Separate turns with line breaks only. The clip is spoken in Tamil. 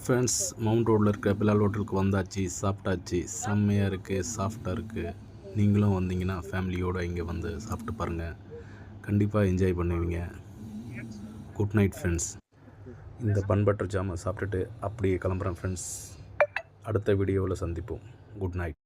ஃப்ரெண்ட்ஸ், மவுண்ட் ரோடில் இருக்க பிலால் ஹோட்டலுக்கு வந்தாச்சு, சாப்பிட்டாச்சு. செம்மையாக இருக்குது, சாஃப்டாக இருக்குது. நீங்களும் வந்தீங்கன்னா ஃபேமிலியோடு இங்கே வந்து சாப்பிட்டு பாருங்கள். கண்டிப்பாக என்ஜாய் பண்ணுவீங்க. Good night friends. இந்த பன் பட்டர் ஜாமை சாப்பிட்டுட்டு அப்படியே கிளம்புறேன் ஃப்ரெண்ட்ஸ். அடுத்த வீடியோவில் சந்திப்போம். Good night.